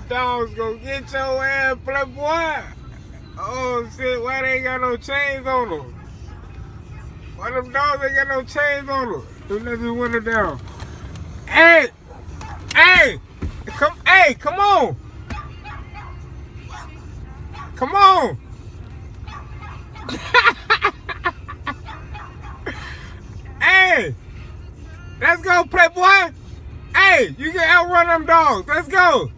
dogs gonna get your ass, playboy. Oh shit, why they ain't got no chains on them? Why them dogs ain't got no chains on them? Do nothing window down. Hey! Hey! Come on! Come on! Hey! Let's go, playboy! Hey, you can outrun them dogs. Let's go!